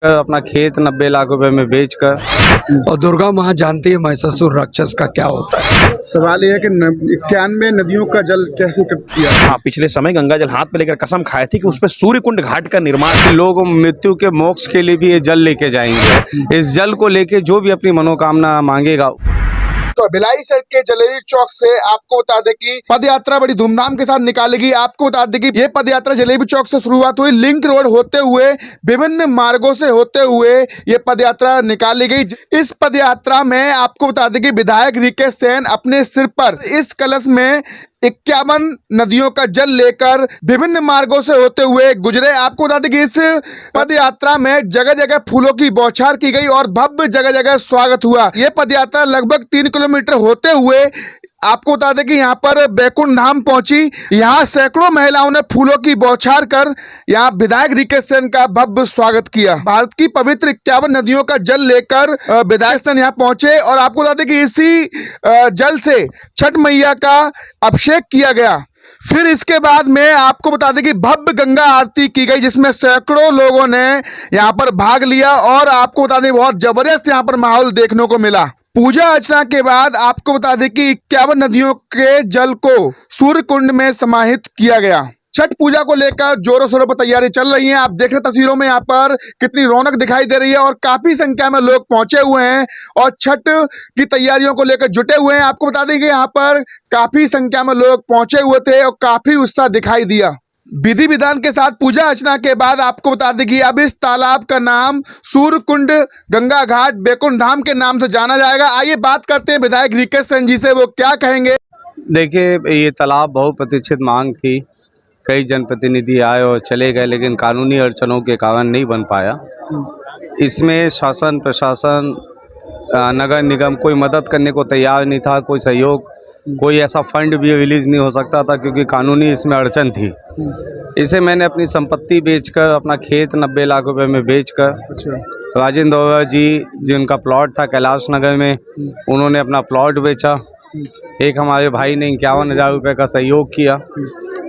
अपना खेत 90 लाख रुपए में बेचकर। और दुर्गा माँ जानती है महिषासुर राक्षस का क्या होता है। सवाल यह है कि 91 नदियों का जल कैसे इकट्ठा किया? हाँ, पिछले समय गंगा जल हाथ में लेकर कसम खाए थे कि उस पर सूर्य कुंड घाट का निर्माण, लोग मृत्यु के मोक्ष के लिए भी ये जल लेके जाएंगे। इस जल को लेके जो भी अपनी मनोकामना मांगेगा। तो भिलाई शहर के जलेबी चौक से आपको बता दें कि पद यात्रा बड़ी धूमधाम के साथ निकालेगी। आपको बता दें कि ये पद यात्रा जलेबी चौक से शुरुआत हुई, लिंक रोड होते हुए विभिन्न मार्गों से होते हुए ये पद यात्रा निकाली गई। इस पद यात्रा में आपको बता दें कि विधायक रिकेश सेन अपने सिर पर इस कलश में 51 नदियों का जल लेकर विभिन्न मार्गों से होते हुए गुजरे। आपको बता दें कि इस पद यात्रा में जगह जगह फूलों की बौछार की गई और भव्य जगह जगह स्वागत हुआ। यह पद यात्रा लगभग 3 किलोमीटर होते हुए आपको बता दें कि यहाँ पर बैकुंठ धाम पहुंची। यहाँ सैकड़ों महिलाओं ने फूलों की बौछार कर यहाँ विधायक रिकेश सेन का भव्य स्वागत किया। भारत की पवित्र 51 नदियों का जल लेकर विधायक सेन यहाँ पहुंचे और आपको बता दें कि इसी जल से छठ मैया का अभिषेक किया गया। फिर इसके बाद में आपको बता दें कि भव्य गंगा आरती की गई, जिसमें सैकड़ों लोगों ने यहाँ पर भाग लिया और आपको बता दें बहुत जबरदस्त यहाँ पर माहौल देखने को मिला। पूजा अर्चना के बाद आपको बता दें कि 51 नदियों के जल को सूर्य कुंड में समाहित किया गया। छठ पूजा को लेकर जोरों शोरों पर तैयारी चल रही है। आप देख रहे तस्वीरों में यहाँ पर कितनी रौनक दिखाई दे रही है और काफी संख्या में लोग पहुंचे हुए हैं और छठ की तैयारियों को लेकर जुटे हुए हैं। आपको बता दें कि यहाँ पर काफी संख्या में लोग पहुंचे हुए थे और काफी उत्साह दिखाई दिया। विधि विधान के साथ पूजा अर्चना के बाद आपको बता दें कि अब इस तालाब का नाम सूर्य कुंड गंगा घाट बैकुंठ धाम के नाम से जाना जाएगा। आइए बात करते हैं विधायक रिकेश सेन जी से, वो क्या कहेंगे। देखिए, ये तालाब बहुप्रतीक्षित मांग थी। कई जनप्रतिनिधि आए और चले गए, लेकिन कानूनी अड़चनों के कारण नहीं बन पाया। इसमें शासन प्रशासन नगर निगम कोई मदद करने को तैयार नहीं था, कोई सहयोग, कोई ऐसा फंड भी रिलीज नहीं हो सकता था क्योंकि कानूनी इसमें अड़चन थी। इसे मैंने अपनी संपत्ति बेचकर, अपना खेत 90 लाख रुपए में बेचकर, राजेंद्र दोरा जी जिनका प्लॉट था कैलाश नगर में, उन्होंने अपना प्लॉट बेचा। एक हमारे भाई ने 51,000 रुपये का सहयोग किया,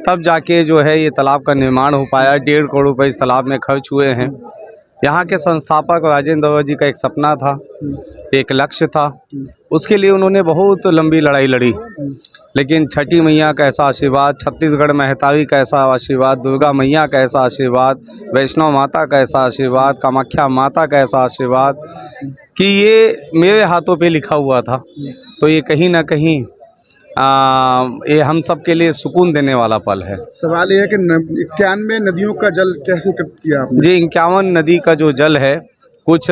तब जाके जो है ये तालाब का निर्माण हो पाया। 1.5 करोड़ रुपए इस तालाब में खर्च हुए हैं। यहाँ के संस्थापक राजेंद्र दोरा जी का एक सपना था, एक लक्ष्य था, उसके लिए उन्होंने बहुत लंबी लड़ाई लड़ी। लेकिन छठी मैया का ऐसा आशीर्वाद, छत्तीसगढ़ महतारी का ऐसा आशीर्वाद, दुर्गा मैया का ऐसा आशीर्वाद, वैष्णव माता का ऐसा आशीर्वाद, कामाख्या माता का ऐसा आशीर्वाद कि ये मेरे हाथों पे लिखा हुआ था। तो ये कहीं ना कहीं ये हम सब के लिए सुकून देने वाला पल है। सवाल यह है कि 91 नदियों का जल कैसे इकट्ठा किया आपने? जी, 51 नदी का जो जल है, कुछ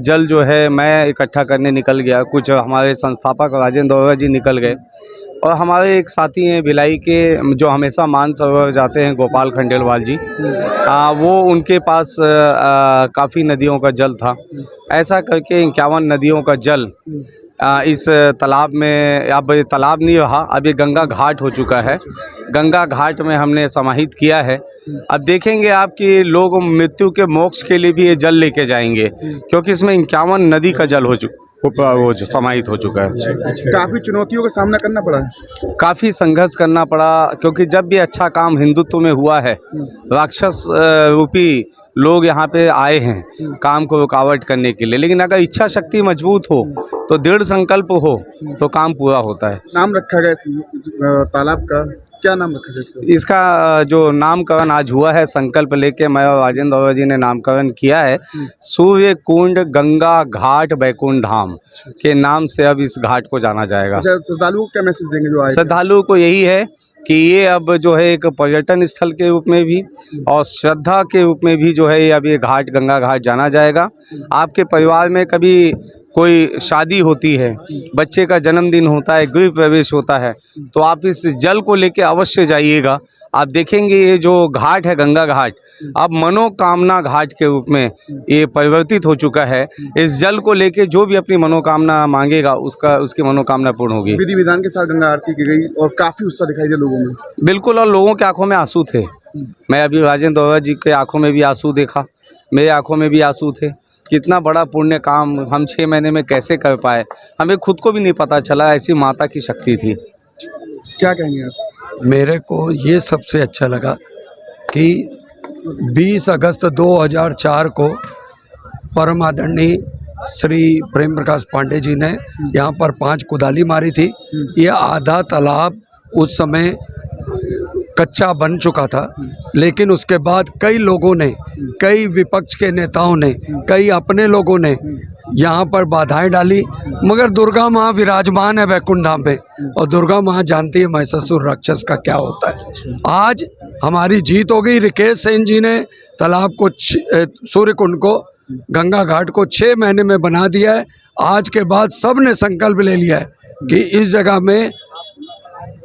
जल जो है मैं इकट्ठा करने निकल गया, कुछ हमारे संस्थापक राजेंद्र दोरा जी निकल गए और हमारे एक साथी हैं भिलाई के जो हमेशा मानसरोवर जाते हैं, गोपाल खंडेलवाल जी, वो उनके पास काफ़ी नदियों का जल था। ऐसा करके 51 नदियों का जल इस तालाब में, अब ये तालाब नहीं रहा, अब ये गंगा घाट हो चुका है। गंगा घाट में हमने समाहित किया है। अब देखेंगे आप कि लोग मृत्यु के मोक्ष के लिए भी ये जल लेके जाएंगे क्योंकि इसमें 51 नदी का जल वो जो समाहित हो चुका है। काफी चुनौतियों का सामना करना पड़ा है, काफ़ी संघर्ष करना पड़ा क्योंकि जब भी अच्छा काम हिंदुत्व में हुआ है, राक्षस रूपी लोग यहाँ पे आए हैं काम को रुकावट करने के लिए, लेकिन अगर इच्छा शक्ति मजबूत हो तो दृढ़ संकल्प हो तो काम पूरा होता है। नाम रखा गया इस तालाब का, क्या नाम रखा गया इसका जो नामकरण आज हुआ है, संकल्प लेके मैं और राजेंद्र दोरा जी ने नामकरण किया है। सूर्य कुंड गंगा घाट बैकुंठ धाम के नाम से अब इस घाट को जाना जाएगा। श्रद्धालुओं को क्या मैसेज देंगे जो आए? श्रद्धालुओं को यही है कि ये अब जो है एक पर्यटन स्थल के रूप में भी और श्रद्धा के रूप में भी जो है अब ये घाट गंगा घाट जाना जाएगा। आपके परिवार में कभी कोई शादी होती है, बच्चे का जन्मदिन होता है, गृह प्रवेश होता है, तो आप इस जल को लेके अवश्य जाइएगा। आप देखेंगे ये जो घाट है गंगा घाट, अब मनोकामना घाट के रूप में ये परिवर्तित हो चुका है। इस जल को लेके जो भी अपनी मनोकामना मांगेगा उसकी मनोकामना पूर्ण होगी। विधि विधान के साथ गंगा आरती की गई और काफी उत्साह दिखाई दिया लोगों में। बिल्कुल, और लोगों के आंखों में आंसू थे। मैं अभी राजेंद्र दोरा जी के आंखों में भी आंसू देखा, मेरे आंखों में भी आंसू थे। कितना बड़ा पुण्य काम हम 6 महीने में कैसे कर पाए, हमें खुद को भी नहीं पता चला, ऐसी माता की शक्ति थी। क्या कहेंगे आप? मेरे को ये सबसे अच्छा लगा कि 20 अगस्त 2004 को परम आदरणीय श्री प्रेम प्रकाश पांडे जी ने यहाँ पर 5 कुदाली मारी थी। ये आधा तालाब उस समय कच्चा बन चुका था, लेकिन उसके बाद कई लोगों ने, कई विपक्ष के नेताओं ने, कई अपने लोगों ने यहाँ पर बाधाएं डाली, मगर दुर्गा माँ विराजमान है वैकुंठ धाम में, और दुर्गा माँ जानती है महिषासुर राक्षस का क्या होता है। आज हमारी जीत हो गई। रिकेश सेन जी ने तालाब को, सूर्य कुंड को, गंगा घाट को 6 महीने में बना दिया है। आज के बाद सब ने संकल्प ले लिया है कि इस जगह में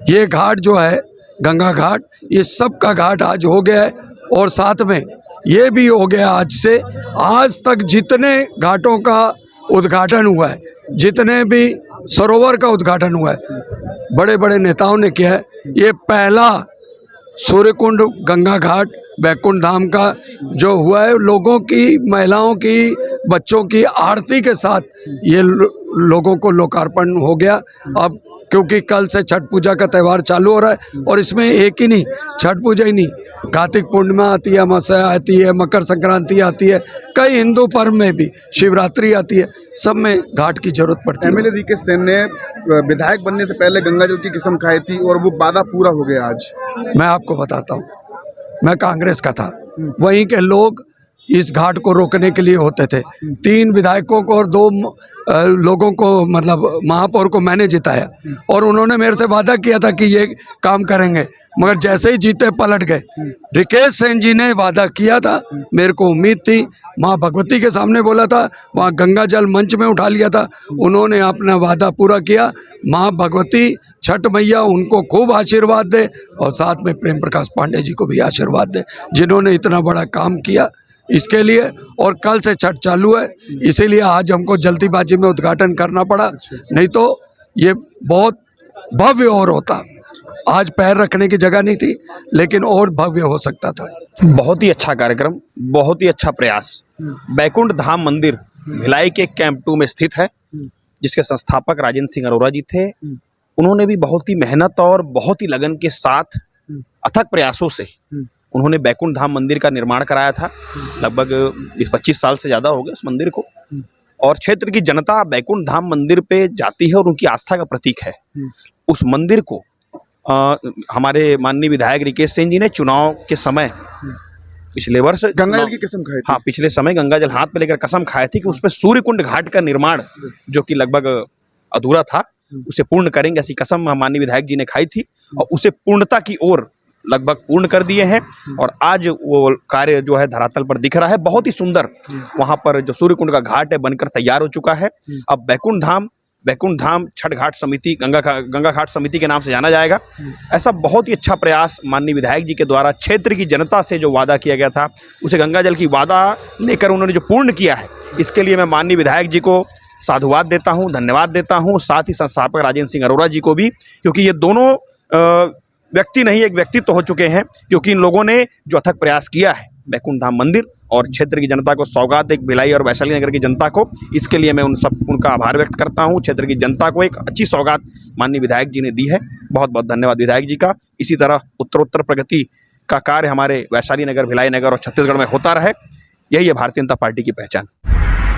ये घाट जो है गंगा घाट, ये सब का घाट आज हो गया है। और साथ में ये भी हो गया आज से, आज तक जितने घाटों का उद्घाटन हुआ है, जितने भी सरोवर का उद्घाटन हुआ है, बड़े बड़े नेताओं ने किया है। ये पहला सूर्यकुंड गंगा घाट वैकुंठ धाम का जो हुआ है, लोगों की, महिलाओं की, बच्चों की आरती के साथ ये लोगों को लोकार्पण हो गया। अब क्योंकि कल से छठ पूजा का त्यौहार चालू हो रहा है, और इसमें एक ही नहीं, छठ पूजा ही नहीं, कार्तिक पूर्णिमा आती है, अमावस्या आती है, मकर संक्रांति आती है, कई हिंदू पर्व में भी शिवरात्रि आती है, सब में घाट की जरूरत पड़ती है। एमएलए रिकेश सेन ने विधायक बनने से पहले गंगा जल की कसम खाई थी और वो वादा पूरा हो गया आज। मैं आपको बताता हूँ, मैं कांग्रेस का था, वहीं के लोग इस घाट को रोकने के लिए होते थे। 3 विधायकों को और 2 लोगों को, मतलब महापौर को मैंने जिताया, और उन्होंने मेरे से वादा किया था कि ये काम करेंगे, मगर जैसे ही जीते पलट गए। रिकेश सेन जी ने वादा किया था, मेरे को उम्मीद थी, माँ भगवती के सामने बोला था, वहाँ गंगा जल मंच में उठा लिया था, उन्होंने अपना वादा पूरा किया। माँ भगवती, छठ मैया उनको खूब आशीर्वाद दे, और साथ में प्रेम प्रकाश पांडे जी को भी आशीर्वाद दे, जिन्होंने इतना बड़ा काम किया इसके लिए। और कल से छठ चालू है, इसीलिए आज हमको जल्दीबाजी में उद्घाटन करना पड़ा, नहीं तो ये बहुत भव्य और होता। आज पैर रखने की जगह नहीं थी, लेकिन और भव्य हो सकता था। बहुत ही अच्छा कार्यक्रम, बहुत ही अच्छा प्रयास। वैकुंठ धाम मंदिर भिलाई के कैंप 2 में स्थित है, जिसके संस्थापक राजेंद्र सिंह अरोड़ा जी थे। उन्होंने भी बहुत ही मेहनत और बहुत ही लगन के साथ, अथक प्रयासों से उन्होंने वैकुंठ धाम मंदिर का निर्माण कराया था। लगभग 20-25 साल से ज़्यादा हो गए उस मंदिर को, और क्षेत्र की जनता वैकुंठ धाम मंदिर पे जाती है और उनकी आस्था का प्रतीक है। उस मंदिर को हमारे माननीय विधायक रिकेश सेन जी ने चुनाव के समय पिछले वर्ष गंगा जल की कसम खाई थी। हाँ, पिछले समय गंगा जल हाथ में लेकर कसम खाए थी कि उस पर सूर्य कुंड घाट का निर्माण, जो कि लगभग अधूरा था, उसे पूर्ण करेंगे, ऐसी कसम माननीय विधायक जी ने खाई थी, और उसे पूर्णता की ओर लगभग पूर्ण कर दिए हैं। और आज वो कार्य जो है धरातल पर दिख रहा है, बहुत ही सुंदर। वहां पर जो सूर्य कुंड का घाट है बनकर तैयार हो चुका है। अब वैकुंठ धाम छठ घाट समिति, गंगा घाट समिति के नाम से जाना जाएगा। ऐसा बहुत ही अच्छा प्रयास माननीय विधायक जी के द्वारा क्षेत्र की जनता से जो वादा किया गया था, उसे गंगा जल की वादा लेकर उन्होंने जो पूर्ण किया है, इसके लिए मैं माननीय विधायक जी को साधुवाद देता हूँ, धन्यवाद देता हूँ। साथ ही संस्थापक राजेंद्र सिंह अरोड़ा जी को भी, क्योंकि ये दोनों व्यक्ति नहीं, एक व्यक्तित्व हो चुके हैं, क्योंकि इन लोगों ने जो अथक प्रयास किया है वैकुंठ धाम मंदिर और क्षेत्र की जनता को सौगात, एक भिलाई और वैशाली नगर की जनता को, इसके लिए मैं उनका आभार व्यक्त करता हूं। क्षेत्र की जनता को एक अच्छी सौगात माननीय विधायक जी ने दी है। बहुत बहुत धन्यवाद विधायक जी का। इसी तरह उत्तरोत्तर प्रगति का कार्य हमारे वैशाली नगर, भिलाई नगर और छत्तीसगढ़ में होता रहे, यही है भारतीय जनता पार्टी की पहचान।